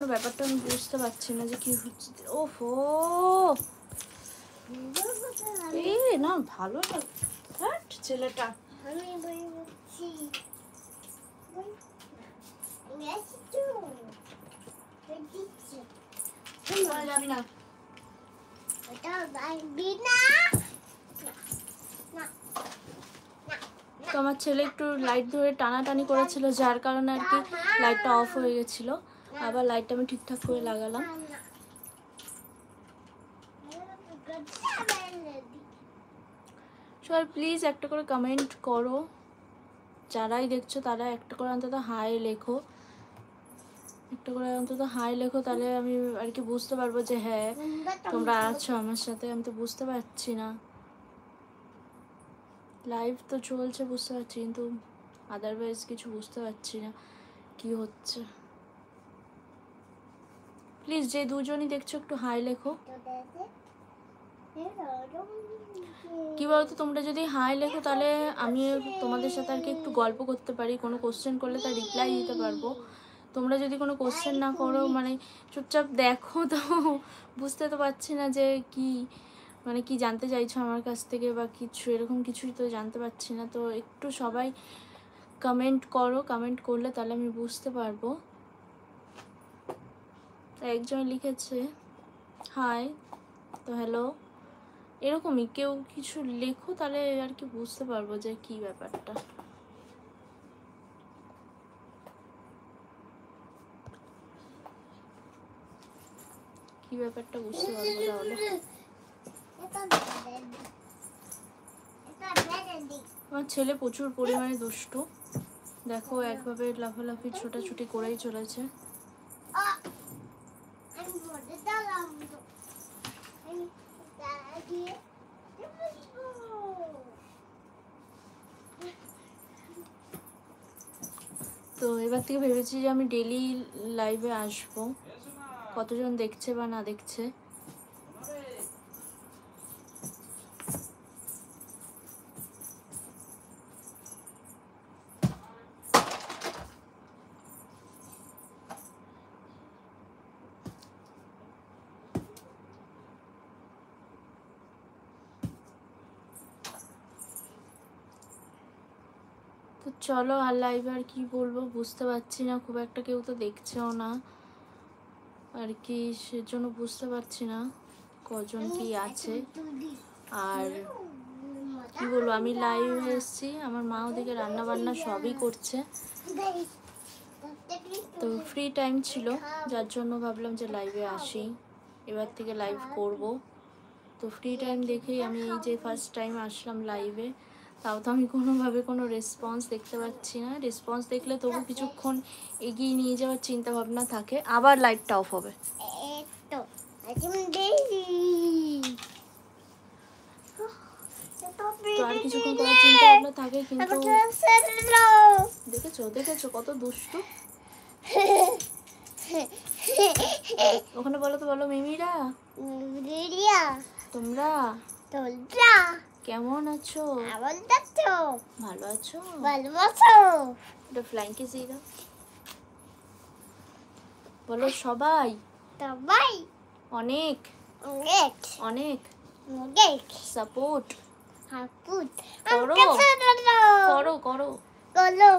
ব্যাপারটা আমি বুঝতে পারছি না যে কি হচ্ছে। ওহো না ভালো না ছেলেটা। যাবি না তো আমার ছেলে একটু লাইট ধরে টানাটানি করেছিল, যার কারণে আর কি লাইটটা অফ হয়ে গেছিলো। আবার লাইটটা আমি ঠিকঠাক করে লাগালাম। সবাই প্লিজ একটা করে কমেন্ট করো, যারাই দেখছো তারা একটা করে অন্তত হাই লেখো, একটা করে অন্তত হাই লেখো, তাহলে আমি আর কি বুঝতে পারবো যে হ্যাঁ তোমরা আছো আমার সাথে। আমি তো বুঝতে পারছি না, লাইভ তো চলছে বুঝতে পারছি, কিন্তু আদারওয়াইজ কিছু বুঝতে পারছি না কি হচ্ছে। প্লিজ যে দুজনই দেখছো একটু হাই লেখো। কি বলতো, তোমরা যদি হাই লেখো তাহলে আমি তোমাদের সাথে আর কি একটু গল্প করতে পারি, কোনো কোশ্চেন করলে তার রিপ্লাই দিতে পারবো। তোমরা যদি কোনো কোশ্চেন না করো, মানে চুপচাপ দেখো, তো বুঝতে তো পারছি না যে কি মানে কি জানতে চাইছো আমার কাছ থেকে বা কিছু এরকম কিছুই তো জানতে পারছি না। তো একটু সবাই কমেন্ট করো, কমেন্ট করলে তাহলে আমি বুঝতে পারবো। একজন লিখেছে হাই, তো হ্যালো, এরকমই কেউ কিছু লেখো তাহলে আর কি বুঝতে পারবো যে কি ব্যাপারটা। কি ব্যাপারটা বুঝতে পারবো তাহলে। আমার ছেলে প্রচুর পরিমাণে দুষ্টু, দেখো একভাবে লাফালাফি ছোটাছুটি করেই চলেছে। তো এবার থেকে ভেবেছি যে আমি ডেলি লাইভে আসবো, কতজন দেখছে বা না দেখছে। তো চলো, আর লাইভে আর কি বলবো বুঝতে পারছি না, খুব একটা কেউ তো দেখছেও না আর কি, সেজন্য বুঝতে পারছি না কজন কি আছে। আর কি বলবো, আমি লাইভে এসেছি, আমার মা ওদিকে রান্না বান্না সবই করছে, তো ফ্রি টাইম ছিল যার জন্য ভাবলাম যে লাইভে আসি, এবার থেকে লাইভ করব। তো ফ্রি টাইম দেখেই আমি এই যে ফার্স্ট টাইম আসলাম লাইভে, তাও তো আমি কোনোভাবে কোনো রেসপন্স দেখতে পাচ্ছি না। রেসপন্স দেখলে তবু কিছুক্ষণ এগিয়ে নিয়ে যাওয়ার চিন্তা ভাবনা থাকে, আবার লাইটটা অফ হবে। তো আর কিছুক্ষণ করার চিন্তা ভাবনা থাকে, কিন্তু দেখেছো দেখেছো কত দুষ্টু। ওখানে বলো তো, বলো মিমিরা, তোমরা কেমন আছো? ভালো আছো? এটা ফ্লাইং কিস দিয়ে দাও। বলো সবাই অনেক অনেক সাপোর্ট করো করো করো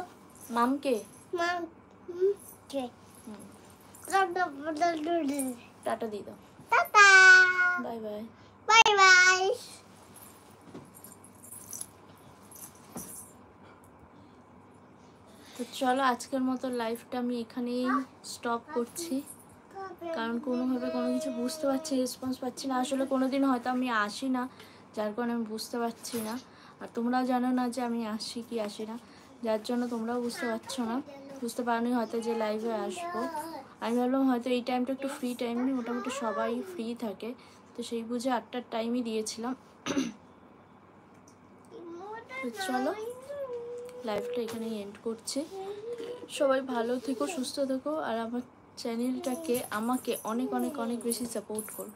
মামকে। টাটা দিয়ে দাও, বাই বাই। তো চলো, আজকের মতো লাইভটা আমি এখানেই স্টপ করছি, কারণ কোনোভাবে কোনো কিছু বুঝতে পারছি, রেসপন্স পাচ্ছি না। আসলে কোনো দিন হয়তো আমি আসি না, যার কারণে আমি বুঝতে পারছি না, আর তোমরাও জানো না যে আমি আসি কি আসি না, যার জন্য তোমরাও বুঝতে পারছো না, বুঝতে পারোনি হয়তো যে লাইভে আসবো। আমি ভাবলাম হয়তো এই টাইমটা একটু ফ্রি টাইম, মোটামুটি সবাই ফ্রি থাকে, তো সেই বুঝে 8টার টাইমই দিয়েছিলাম। তো চলো, লাইভটা এখানেই এন্ড করছি। সবাই ভালো থেকো, সুস্থ থেকো, আর আমার চ্যানেলটাকে আমাকে অনেক অনেক অনেক বেশি সাপোর্ট করো।